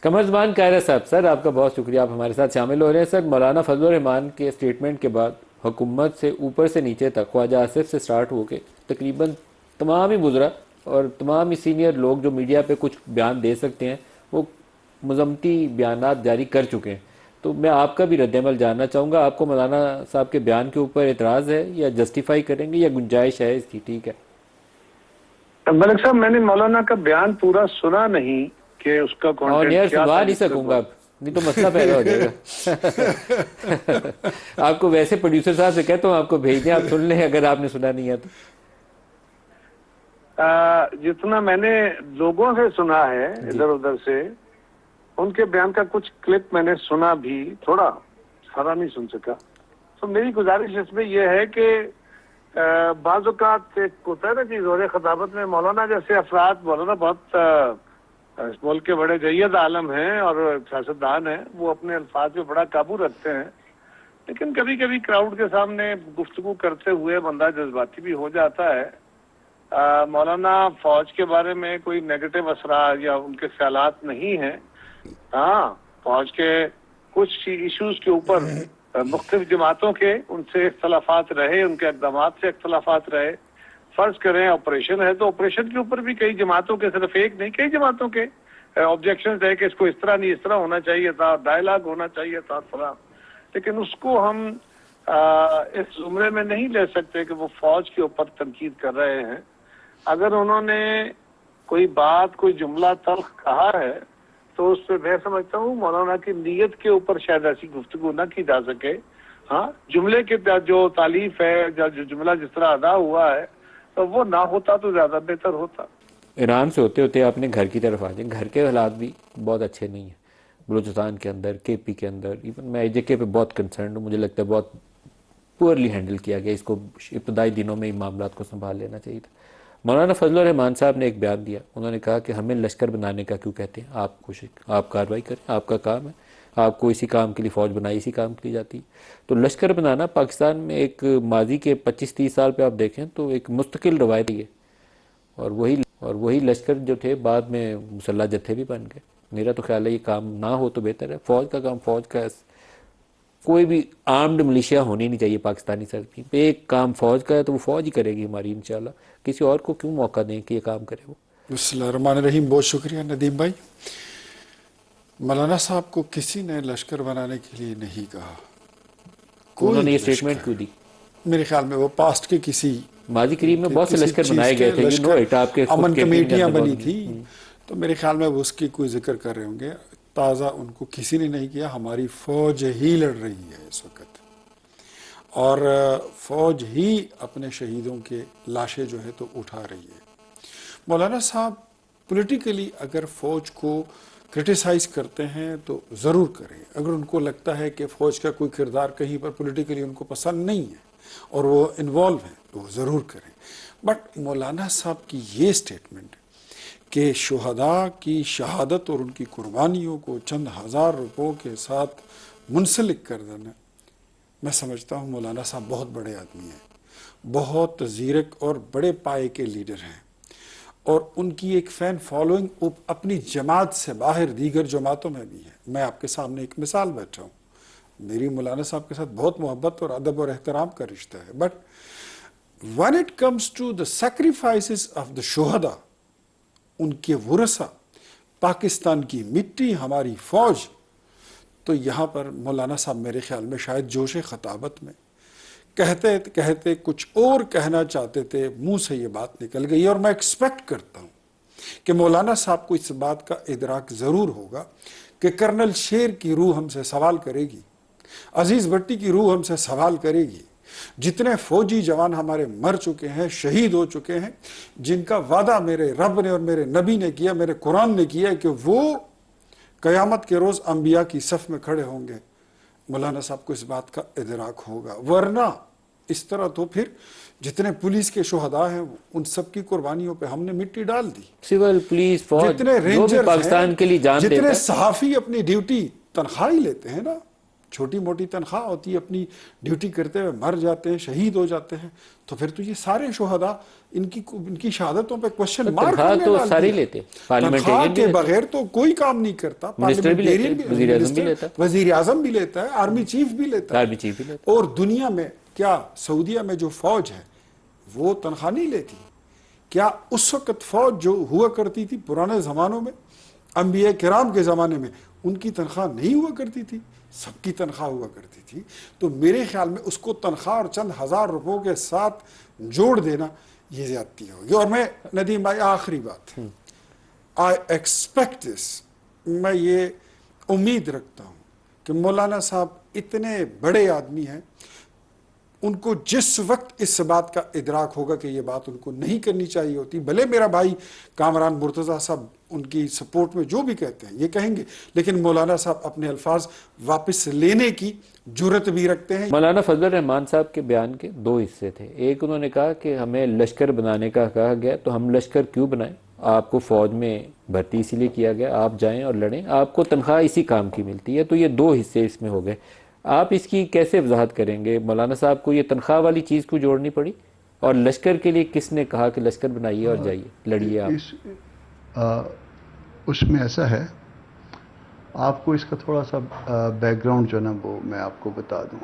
قمر زمان قاہرہ صاحب، سر آپ کا بہت شکریہ، آپ ہمارے ساتھ شامل ہو رہے ہیں۔ سر، مولانا فضل الرحمان کے سٹیٹمنٹ کے بعد حکومت سے اوپر سے نیچے تک، خواجہ آصف سے سٹارٹ ہو کے تقریباً تمام ہی وزراء اور تمام ہی سینئر لوگ جو میڈیا پہ کچھ بیان دے سکتے ہیں وہ مذمتی بیانات جاری کر چکے ہیں۔ تو میں آپ کا بھی رد عمل جاننا چاہوں گا، آپ کو مولانا صاحب کے بیان کے اوپر اعتراض ہے یا جسٹیفائی کریں گے یا گنجائش ہے اس کی؟ ٹھیک ہے ملک صاحب، میں نے مولانا کا بیان پورا سنا نہیں کہ اس کا آن کانٹینٹ ایئر کیا سنوا تھا نہیں جس پہ سکوں گا اب، نہیں تو مسئلہ پیدا ہو جائے گا۔ آپ کو ویسے پروڈیوسر صاحب سے کہتا ہوں آپ کو بھیج دیں، آپ سن لیں اگر آپ نے سنا نہیں ہے تو۔ جتنا میں نے لوگوں سے سنا ہے جی ادھر ادھر سے، ان کے بیان کا کچھ کلپ میں نے سنا بھی، تھوڑا سارا نہیں سن سکا۔ تو میری گزارش اس میں یہ ہے کہ بعض اوقات ایک ہوتا ہے نا کہ زور خطابت میں مولانا جیسے افراد، مولانا بہت اس ملک کے بڑے جید عالم ہیں اور سیاستدان ہیں، وہ اپنے الفاظ پہ بڑا قابو رکھتے ہیں، لیکن کبھی کبھی کراؤڈ کے سامنے گفتگو کرتے ہوئے بندہ جذباتی بھی ہو جاتا ہے۔ مولانا فوج کے بارے میں کوئی نیگیٹو اثرات یا ان کے خیالات نہیں ہیں۔ ہاں، فوج کے کچھ ایشوز کے اوپر مختلف جماعتوں کے ان سے اختلافات رہے، ان کے اقدامات سے اختلافات رہے۔ فرض کریں آپریشن ہے تو آپریشن کے اوپر بھی کئی جماعتوں کے، صرف ایک نہیں، کئی جماعتوں کے آبجیکشنز ہے کہ اس کو اس طرح نہیں، اس طرح ہونا چاہیے تھا، ڈائلاگ ہونا چاہیے تھا فلاں، لیکن اس کو ہم اس زمرے میں نہیں لے سکتے کہ وہ فوج کے اوپر تنقید کر رہے ہیں۔ اگر انہوں نے کوئی بات، کوئی جملہ تلخ کہا ہے تو اس پہ میں سمجھتا ہوں مولانا کی نیت کے اوپر شاید ایسی گفتگو نہ کی جا سکے۔ ہاں، جملے کے جو تالیف ہے، جو جملہ جس طرح ادا ہوا ہے، تو وہ نہ ہوتا تو زیادہ بہتر ہوتا۔ ایران سے ہوتے ہوتے آپ نے گھر کی طرف آ جائیں، گھر کے حالات بھی بہت اچھے نہیں ہیں بلوچستان کے اندر، کے پی کے اندر۔ ایون میں اے جے کے پہ بہت کنسرنڈ ہوں، مجھے لگتا ہے بہت پورلی ہینڈل کیا گیا، اس کو ابتدائی دنوں میں ہی معاملات کو سنبھال لینا چاہیے تھا۔ مولانا فضل الرحمان صاحب نے ایک بیان دیا، انہوں نے کہا کہ ہمیں لشکر بنانے کا کیوں کہتے ہیں، آپ کارروائی کریں، آپ کا کام ہے، آپ کو اسی کام کے لیے فوج بنائی، اسی کام کے لیے جاتی ہے۔ تو لشکر بنانا پاکستان میں ایک ماضی کے 25-30 سال پہ آپ دیکھیں تو ایک مستقل روایت ہے، اور وہی لشکر جو تھے بعد میں مسلح جتھے بھی بن گئے۔ میرا تو خیال ہے یہ کام نہ ہو تو بہتر ہے۔ فوج کا کام فوج کا، کوئی بھی آرمڈ ملیشیا ہونی نہیں چاہیے پاکستانی سرزمین پہ، ایک کام فوج کا ہے تو وہ فوج ہی کرے گی ہماری انشاءاللہ، کسی اور کو کیوں موقع دیں کہ یہ کام کرے وہ۔ بسم اللہ الرحمن الرحیم، بہت شکریہ ندیم بھائی۔ مولانا صاحب کو کسی نے لشکر بنانے کے لیے نہیں کہا، انہوں کوئی نے یہ لشکر، سٹیٹمنٹ کیوں دی؟ میرے خیال میں وہ پاسٹ کے کسی ماضی قریب میں بہت سے لشکر چیز بنائے گئے کے تھے، یو نو لشکر، اٹ، آپ کے خود امن کے پی کے کمیٹیاں اندر بنی بہت۔ تھی، تو میرے خیال میں وہ اس کی کوئی ذکر کر رہے ہوں گے۔ تازہ ان کو کسی نے نہیں کیا، ہماری فوج ہی لڑ رہی ہے اس وقت، اور فوج ہی اپنے شہیدوں کے لاشیں جو ہے تو اٹھا رہی ہے۔ مولانا صاحب پولیٹیکلی اگر فوج کو کرٹیسائز کرتے ہیں تو ضرور کریں، اگر ان کو لگتا ہے کہ فوج کا کوئی کردار کہیں پر پولیٹیکلی ان کو پسند نہیں ہے اور وہ انوالو ہیں تو وہ ضرور کریں۔ بٹ مولانا صاحب کی یہ سٹیٹمنٹ کہ شہداء کی شہادت اور ان کی قربانیوں کو چند ہزار روپوں کے ساتھ منسلک کر دینا، میں سمجھتا ہوں مولانا صاحب بہت بڑے آدمی ہیں، بہت زیرک اور بڑے پائے کے لیڈر ہیں، اور ان کی ایک فین فالوئنگ اپنی جماعت سے باہر دیگر جماعتوں میں بھی ہے۔ میں آپ کے سامنے ایک مثال بیٹھا ہوں، میری مولانا صاحب کے ساتھ بہت محبت اور ادب اور احترام کا رشتہ ہے، but when it comes to the sacrifices of the شہداء، ان کے ورثہ، پاکستان کی مٹی، ہماری فوج، تو یہاں پر مولانا صاحب میرے خیال میں شاید جوش خطابت میں کہتے کہتے کچھ اور کہنا چاہتے تھے، منہ سے یہ بات نکل گئی، اور میں ایکسپیکٹ کرتا ہوں کہ مولانا صاحب کو اس بات کا ادراک ضرور ہوگا کہ کرنل شیر کی روح ہم سے سوال کرے گی، عزیز بھٹی کی روح ہم سے سوال کرے گی، جتنے فوجی جوان ہمارے مر چکے ہیں، شہید ہو چکے ہیں، جن کا وعدہ میرے رب نے اور میرے نبی نے کیا، میرے قرآن نے کیا کہ وہ قیامت کے روز انبیاء کی صف میں کھڑے ہوں گے، مولانا صاحب کو اس بات کا ادراک ہوگا۔ ورنہ اس طرح تو پھر جتنے پولیس کے شہداء ہیں ان سب کی قربانیوں پہ ہم نے مٹی ڈال دی، سول پولیس فوج جتنے جو بھی رینجرز ہیں، پاکستان کے لیے جان جتنے دیتا ہے۔ صحافی اپنی ڈیوٹی تنخواہ ہی لیتے ہیں نا، چھوٹی موٹی تنخواہ ہوتی ہے، اپنی ڈیوٹی کرتے ہوئے مر جاتے ہیں، شہید ہو جاتے ہیں، تو پھر تو یہ سارے شہداء ان کی شہادتوں پہ کوشچن مارک تنخواہ ہم نے تو ڈال سارے ہی دیا۔ لیتے، تنخواہ پارلیمنٹیرین بھی کے لیتے، بغیر تو کوئی کام نہیں کرتا، منسٹر بھی لیتے، پارلیمنٹیرین بھی، وزیر اعظم بھی منسٹر، لیتا، وزیر اعظم بھی لیتا ہے، آرمی چیف بھی لیتا ہے۔ آرمی چیف بھی لیتا۔ اور دنیا میں کیا سعودیہ میں جو فوج ہے وہ تنخواہ نہیں لیتی؟ کیا اس وقت فوج جو ہوا کرتی تھی پرانے زمانوں میں، انبیاء کرام کے زمانے میں، ان کی تنخواہ نہیں ہوا کرتی تھی؟ سب کی تنخواہ ہوا کرتی تھی۔ تو میرے خیال میں اس کو تنخواہ اور چند ہزار روپوں کے ساتھ جوڑ دینا یہ زیادتی ہوگی۔ اور میں ندیم بھائی آخری بات، آئی ایکسپیکٹ دس، میں یہ امید رکھتا ہوں کہ مولانا صاحب اتنے بڑے آدمی ہیں، ان کو جس وقت اس بات کا ادراک ہوگا کہ یہ بات ان کو نہیں کرنی چاہیے ہوتی، بھلے میرا بھائی کامران مرتضیٰ صاحب ان کی سپورٹ میں جو بھی کہتے ہیں یہ کہیں گے، لیکن مولانا صاحب اپنے الفاظ واپس لینے کی جرت بھی رکھتے ہیں۔ مولانا فضل الرحمان صاحب کے بیان کے دو حصے تھے، ایک انہوں نے کہا کہ ہمیں لشکر بنانے کا کہا گیا تو ہم لشکر کیوں بنائیں، آپ کو فوج میں بھرتی اسی لیے کیا گیا، آپ جائیں اور لڑیں، آپ کو تنخواہ اسی کام کی ملتی ہے۔ تو یہ دو حصے اس میں ہو گئے، آپ اس کی کیسے وضاحت کریں گے؟ مولانا صاحب کو یہ تنخواہ والی چیز کو جوڑنی پڑی، اور لشکر کے لیے کس نے کہا کہ لشکر بنائیے اور جائیے لڑیے آپ؟ اس میں ایسا ہے، آپ کو اس کا تھوڑا سا بیک گراؤنڈ جو ہے نا وہ میں آپ کو بتا دوں۔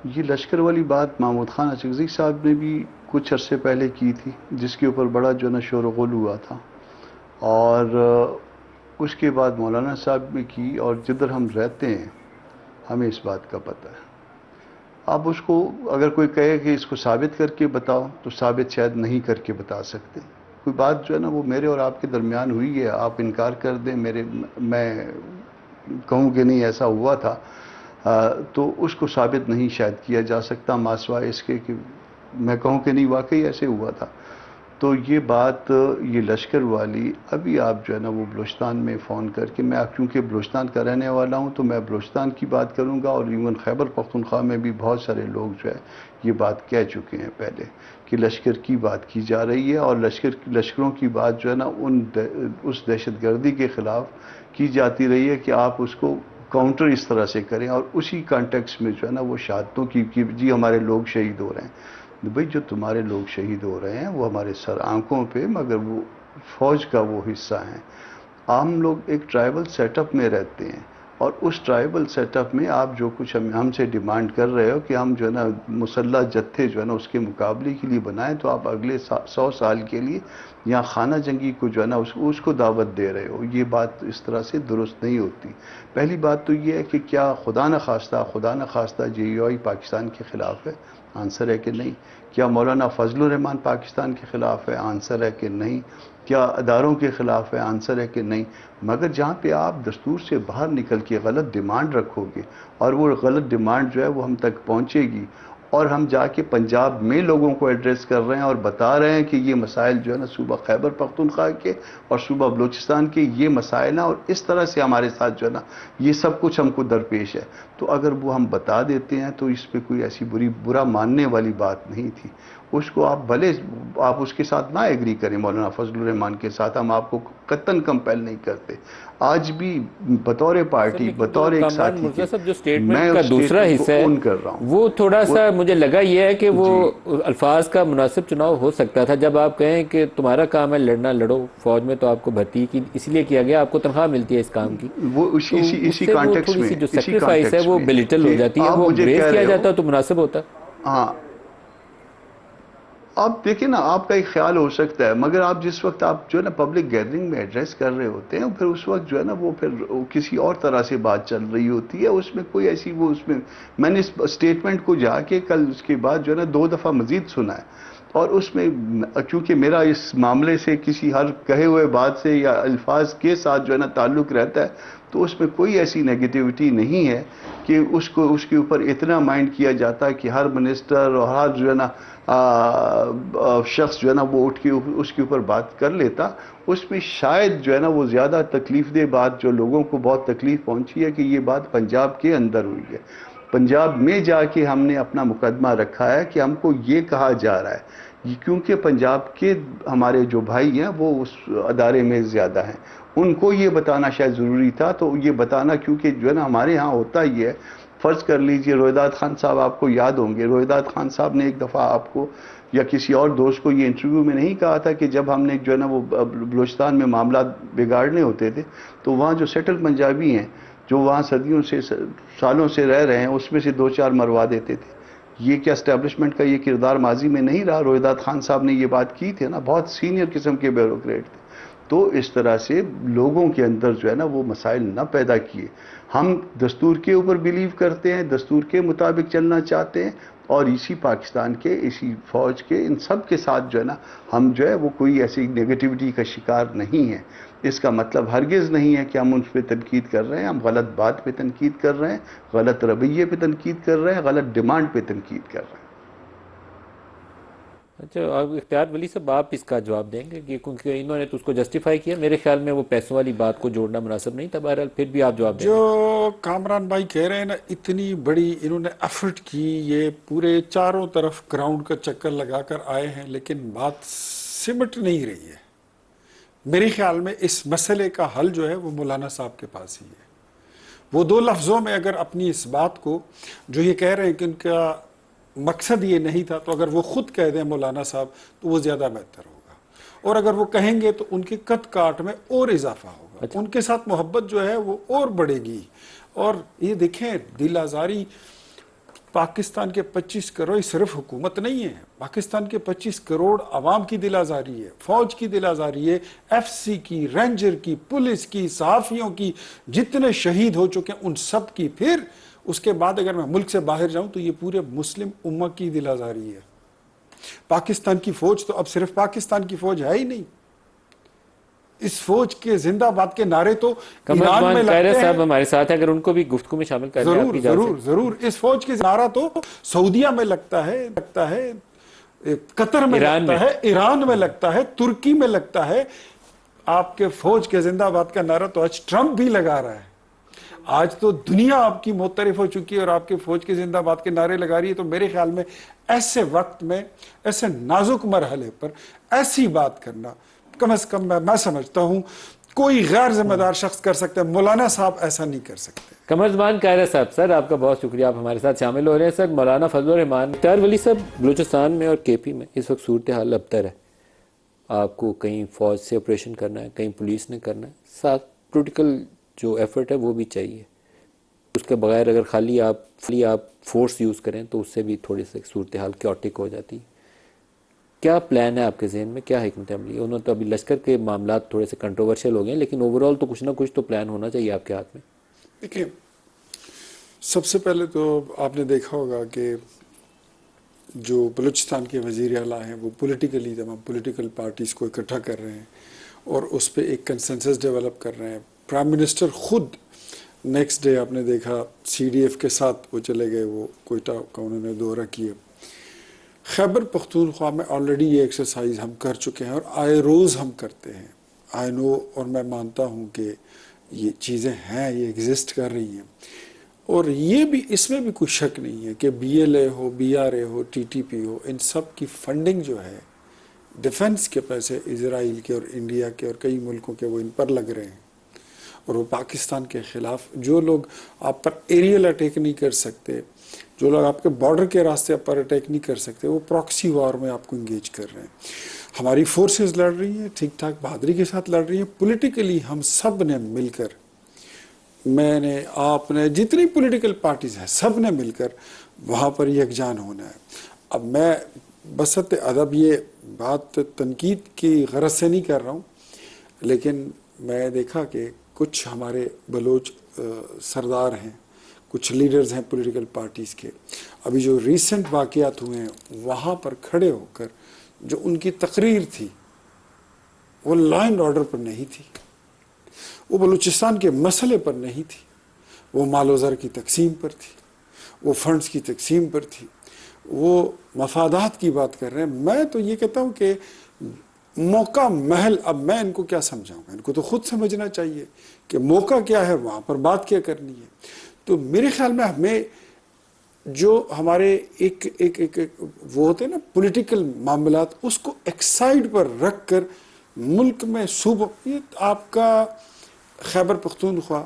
یہ لشکر والی بات محمود خان اچکزئی صاحب نے بھی کچھ عرصے پہلے کی تھی، جس کے اوپر بڑا جو ہے نا شور و غل ہوا تھا، اور اس کے بعد مولانا صاحب نے کی، اور جدھر ہم رہتے ہیں ہمیں اس بات کا پتہ ہے۔ آپ اس کو اگر کوئی کہے کہ اس کو ثابت کر کے بتاؤ تو ثابت شاید نہیں کر کے بتا سکتے۔ کوئی بات جو ہے نا وہ میرے اور آپ کے درمیان ہوئی ہے، آپ انکار کر دیں، میں کہوں کہ نہیں ایسا ہوا تھا، تو اس کو ثابت نہیں شاید کیا جا سکتا، ماسوائے اس کے کہ میں کہوں کہ نہیں واقعی ایسے ہوا تھا۔ تو یہ بات، یہ لشکر والی، ابھی آپ جو ہے نا وہ بلوچستان میں فون کر کے، میں کیونکہ بلوچستان کا رہنے والا ہوں تو میں بلوچستان کی بات کروں گا، اور ایون خیبر پختونخوا میں بھی بہت سارے لوگ جو ہے یہ بات کہہ چکے ہیں پہلے کہ لشکر کی بات کی جا رہی ہے، اور لشکروں کی بات جو ہے نا اس دہشت گردی کے خلاف کی جاتی رہی ہے کہ آپ اس کو کاؤنٹر اس طرح سے کریں، اور اسی کانٹیکس میں جو ہے نا وہ شہادتوں کی جی ہمارے لوگ شہید ہو رہے ہیں۔ بھئی جو تمہارے لوگ شہید ہو رہے ہیں وہ ہمارے سر آنکھوں پہ، مگر وہ فوج کا وہ حصہ ہیں۔ ہم لوگ ایک ٹرائبل سیٹ اپ میں رہتے ہیں، اور اس ٹرائبل سیٹ اپ میں آپ جو کچھ ہم سے ڈیمانڈ کر رہے ہو کہ ہم جو ہے نا مسلح جتھے جو ہے نا اس کے مقابلے کے لیے بنائیں، تو آپ اگلے 100 سال کے لیے یہاں خانہ جنگی کو جو ہے نا اس کو دعوت دے رہے ہو۔ یہ بات اس طرح سے درست نہیں ہوتی۔ پہلی بات تو یہ ہے کہ کیا خدا نخواستہ JUI پاکستان کے خلاف ہے؟ آنسر ہے کہ نہیں۔ کیا مولانا فضل الرحمان پاکستان کے خلاف ہے؟ آنسر ہے کہ نہیں۔ کیا اداروں کے خلاف ہے؟ آنسر ہے کہ نہیں۔ مگر جہاں پہ آپ دستور سے باہر نکل کے غلط ڈیمانڈ رکھو گے، اور وہ غلط ڈیمانڈ جو ہے وہ ہم تک پہنچے گی، اور ہم جا کے پنجاب میں لوگوں کو ایڈریس کر رہے ہیں اور بتا رہے ہیں کہ یہ مسائل جو ہے نا صوبہ خیبر پختونخوا کے اور صوبہ بلوچستان کے یہ مسائل ہیں، اور اس طرح سے ہمارے ساتھ جو ہے نا یہ سب کچھ ہم کو درپیش ہے، تو اگر وہ ہم بتا دیتے ہیں تو اس پہ کوئی ایسی برا ماننے والی بات نہیں تھی۔ اس کو آپ بھلے آپ اس کے ساتھ نہ ایگری کریں، مولانا فضل الرحمان کے ساتھ ہم آپ کو قطعاً کمپیل نہیں کرتے۔ آج بھی بطور پارٹی، بطور ایک کامران ساتھی کے، مرزا صاحب جو میں سٹیٹمنٹ کا اس دوسرا اسٹیٹمنٹ حصہ کو ہے اون کر رہا ہوں۔ وہ تھوڑا سا مجھے لگا یہ ہے کہ وہ جی الفاظ کا مناسب چناؤ ہو سکتا تھا، جب آپ کہیں کہ تمہارا کام ہے لڑنا، لڑو، فوج میں تو آپ کو بھرتی کی اس لیے کیا گیا، آپ کو تنخواہ ملتی ہے اس کام کی، وہ تو اس اسی سے وہ کانٹیکس تھوڑی میں، سی جو اسی سیکریفائس ہے کانٹیکس وہ میں بلیٹل ہو کہ جاتی ہے، آپ وہ مجھے گریز کہہ کیا رہے جاتا ہو، تو مناسب ہوتا۔ ہاں آپ دیکھیں نا، آپ کا ایک خیال ہو سکتا ہے، مگر آپ جس وقت آپ جو ہے نا پبلک گیدرنگ میں ایڈریس کر رہے ہوتے ہیں، پھر اس وقت جو ہے نا وہ پھر کسی اور طرح سے بات چل رہی ہوتی ہے، اس میں کوئی ایسی وہ میں نے اس اسٹیٹمنٹ کو جا کے کل اس کے بعد جو ہے نا 2 دفعہ مزید سنا ہے، اور اس میں چونکہ میرا اس معاملے سے کسی ہر کہے ہوئے بات سے یا الفاظ کے ساتھ جو ہے نا تعلق رہتا ہے، تو اس میں کوئی ایسی نیگیٹیوٹی نہیں ہے کہ اس کے اوپر اتنا مائنڈ کیا جاتا ہے کہ ہر منسٹر اور ہر جو ہے نا شخص جو ہے نا وہ اٹھ کے اس کے اوپر بات کر لیتا۔ اس میں شاید جو ہے نا وہ زیادہ تکلیف دہ بات جو لوگوں کو بہت تکلیف پہنچی ہے کہ یہ بات پنجاب کے اندر ہوئی ہے۔ پنجاب میں جا کے ہم نے اپنا مقدمہ رکھا ہے کہ ہم کو یہ کہا جا رہا ہے، کیونکہ پنجاب کے ہمارے جو بھائی ہیں وہ اس ادارے میں زیادہ ہیں، ان کو یہ بتانا شاید ضروری تھا، تو یہ بتانا کیونکہ جو ہے نا ہمارے ہاں ہوتا ہی ہے فرض کر لیجئے روہداد خان صاحب آپ کو یاد ہوں گے، روہداد خان صاحب نے ایک دفعہ آپ کو یا کسی اور دوست کو یہ انٹرویو میں نہیں کہا تھا کہ جب ہم نے جو ہے نا وہ بلوچستان میں معاملات بگاڑنے ہوتے تھے تو وہاں جو سیٹل پنجابی ہیں جو وہاں صدیوں سے سالوں سے رہ رہے ہیں اس میں سے 2-4 مروا دیتے تھے. یہ کیا اسٹیبلشمنٹ کا یہ کردار ماضی میں نہیں رہا؟ روہداد خان صاحب نے یہ بات کی تھی نا، بہت سینئر قسم کے بیوروکریٹ تھے. تو اس طرح سے لوگوں کے اندر جو ہے نا وہ مسائل نہ پیدا کیے. ہم دستور کے اوپر بیلیو کرتے ہیں، دستور کے مطابق چلنا چاہتے ہیں، اور اسی پاکستان کے اسی فوج کے ان سب کے ساتھ جو ہے نا ہم جو ہے وہ کوئی ایسی نیگیٹیوٹی کا شکار نہیں ہے. اس کا مطلب ہرگز نہیں ہے کہ ہم ان پہ تنقید کر رہے ہیں. ہم غلط بات پہ تنقید کر رہے ہیں، غلط رویے پہ تنقید کر رہے ہیں، غلط ڈیمانڈ پہ تنقید کر رہے ہیں. اچھا، اب اختیار ولی صاحب آپ اس کا جواب دیں گے کہ کیونکہ انہوں نے تو اس کو جسٹیفائی کیا، میرے خیال میں وہ پیسوں والی بات کو جوڑنا مناسب نہیں تھا. بہرحال پھر بھی آپ جواب دیں گے. جو کامران بھائی کہہ رہے ہیں نا، اتنی بڑی انہوں نے ایفرٹ کی، یہ پورے چاروں طرف گراؤنڈ کا چکر لگا کر آئے ہیں، لیکن بات سمٹ نہیں رہی ہے. میرے خیال میں اس مسئلے کا حل جو ہے وہ مولانا صاحب کے پاس ہی ہے. وہ 2 لفظوں میں اگر اپنی اس بات کو جو یہ کہہ رہے ہیں کہ ان کا مقصد یہ نہیں تھا، تو اگر وہ خود کہہ دیں مولانا صاحب تو وہ زیادہ بہتر ہوگا. اور اگر وہ کہیں گے تو ان کے قد کاٹ میں اور اضافہ ہوگا. ان کے ساتھ محبت جو ہے وہ اور بڑھے گی. اور یہ دیکھیں، دل آزاری پاکستان کے 25 کروڑ صرف حکومت نہیں ہے، پاکستان کے 25 کروڑ عوام کی دل آزاری ہے، فوج کی دل آزاری ہے، ایف سی کی، رینجر کی، پولیس کی، صحافیوں کی، جتنے شہید ہو چکے ہیں ان سب کی. پھر اس کے بعد اگر میں ملک سے باہر جاؤں تو یہ پورے مسلم امہ کی دل آزاری ہے. پاکستان کی فوج تو اب صرف پاکستان کی فوج ہے ہی نہیں. اس فوج کے زندہ باد کے نعرے تو ایران میں لگتے ہیں. صاحب ہمارے ساتھ ہیں، اگر ان کو بھی گفتگو میں شامل کر لیں. ضرور. اس فوج کے نعرہ تو سعودیہ میں لگتا ہے، قطر میں لگتا ہے، ایران میں لگتا ہے، ترکی میں لگتا ہے. آپ کے فوج کے زندہ باد کا نعرہ تو آج ٹرمپ بھی لگا رہا ہے. آج تو دنیا آپ کی معترف ہو چکی ہے اور آپ کے فوج کے زندہ باد کے نعرے لگا رہی ہے. تو میرے خیال میں ایسے وقت میں، ایسے نازک مرحلے پر ایسی بات کرنا کم از کم میں سمجھتا ہوں کوئی غیر ذمہ دار شخص کر سکتا ہے. مولانا صاحب ایسا نہیں کر سکتے. قمرزمان قاہرہ صاحب، سر آپ کا بہت شکریہ، آپ ہمارے ساتھ شامل ہو رہے ہیں. سر مولانا فضل الرحمان، اختیار ولی صاحب، بلوچستان میں اور کے پی میں اس وقت صورتحال ابتر ہے. آپ کو کہیں فوج سے آپریشن کرنا ہے، کہیں پولیس نے کرنا ہے، ساتھ پولیٹیکل جو ایفرٹ ہے وہ بھی چاہیے. اس کے بغیر اگر خالی آپ فورس یوز کریں تو اس سے بھی تھوڑی سی صورتحال کیوٹک ہو جاتی ہے. کیا پلان ہے آپ کے ذہن میں، کیا حکمت عملی؟ انہوں نے تو ابھی لشکر کے معاملات تھوڑے سے کنٹروورشل ہو گئے، لیکن اوورال تو کچھ نہ کچھ تو پلان ہونا چاہیے آپ کے ہاتھ میں. دیکھیں، سب سے پہلے تو آپ نے دیکھا ہوگا کہ جو بلوچستان کے وزیر اعلیٰ ہیں وہ پولیٹیکلی تمام پولیٹیکل پارٹیز کو اکٹھا کر رہے ہیں اور اس پہ ایک کنسنسس ڈیولپ کر رہے ہیں. پرائم منسٹر خود نیکسٹ ڈے آپ نے دیکھا سی ڈی ایف کے ساتھ وہ چلے گئے، وہ کوئٹہ کا انہوں نے دورہ کیا. خیبر پختونخوا میں آلریڈی یہ ایکسرسائز ہم کر چکے ہیں اور آئے روز ہم کرتے ہیں. آئی نو، اور میں مانتا ہوں کہ یہ چیزیں ہیں، یہ ایگزسٹ کر رہی ہیں. اور یہ بھی، اس میں بھی کوئی شک نہیں ہے کہ بی ایل اے ہو، بی آر اے ہو، ٹی ٹی پی ہو، ان سب کی فنڈنگ جو ہے ڈیفنس کے پیسے اسرائیل کے اور انڈیا کے اور کئی ملکوں کے وہ ان پر لگ رہے ہیں. اور وہ پاکستان کے خلاف جو لوگ آپ پر ایریل اٹیک نہیں کر سکتے، جو لوگ آپ کے بارڈر کے راستے پر اٹیک نہیں کر سکتے، وہ پراکسی وار میں آپ کو انگیج کر رہے ہیں. ہماری فورسز لڑ رہی ہیں، ٹھیک ٹھاک بہادری کے ساتھ لڑ رہی ہیں. پولیٹیکلی ہم سب نے مل کر، میں نے، آپ نے، جتنی پولیٹیکل پارٹیز ہیں سب نے مل کر وہاں پر یکجان ہونا ہے. اب میں بسط ادب یہ بات تنقید کی غرض سے نہیں کر رہا ہوں، لیکن میں دیکھا کہ کچھ ہمارے بلوچ سردار ہیں، کچھ لیڈرز ہیں پولیٹیکل پارٹیز کے، ابھی جو ریسنٹ واقعات ہوئے ہیں وہاں پر کھڑے ہو کر جو ان کی تقریر تھی وہ لا اینڈ آرڈر پر نہیں تھی، وہ بلوچستان کے مسئلے پر نہیں تھی، وہ مال و زر کی تقسیم پر تھی، وہ فنڈز کی تقسیم پر تھی، وہ مفادات کی بات کر رہے ہیں. میں تو یہ کہتا ہوں کہ موقع محل، اب میں ان کو کیا سمجھاؤں گا، ان کو تو خود سمجھنا چاہیے کہ موقع کیا ہے، وہاں پر بات کیا کرنی ہے. تو میرے خیال میں ہمیں جو ہمارے ایک وہ ہوتے ہیں نا پولیٹیکل معاملات، اس کو ایک سائڈ پر رکھ کر ملک میں صوبوں، یہ آپ کا خیبر پختونخوا،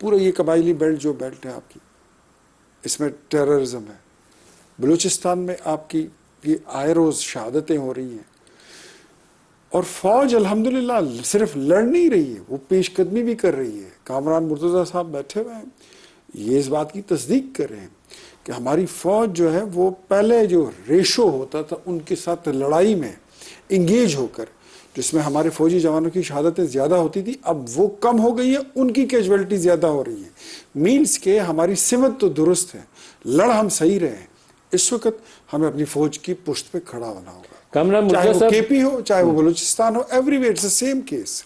پورا یہ قبائلی بیلٹ جو بیلٹ ہے آپ کی، اس میں ٹیررزم ہے. بلوچستان میں آپ کی یہ آئے روز شہادتیں ہو رہی ہیں اور فوج الحمدللہ صرف لڑ نہیں رہی ہے, وہ پیش قدمی بھی کر رہی ہے. کامران مرتضیٰ صاحب بیٹھے ہوئے ہیں, یہ اس بات کی تصدیق کر رہے ہیں کہ ہماری فوج جو ہے وہ پہلے جو ریشو ہوتا تھا ان کے ساتھ لڑائی میں انگیج ہو کر, جس میں ہمارے فوجی جوانوں کی شہادتیں زیادہ ہوتی تھی, اب وہ کم ہو گئی ہیں, ان کی کیجویلٹی زیادہ ہو رہی ہیں. مینس کہ ہماری سمت تو درست ہے, لڑ ہم صحیح رہے ہیں. اس وقت ہمیں اپنی فوج کی پشت پہ کھڑا ہونا ہوگا, کامران چاہے مرتضیٰ وہ صاحب کے پی ہو, چاہے وہ بلوچستان ہو, everywhere it's the same case.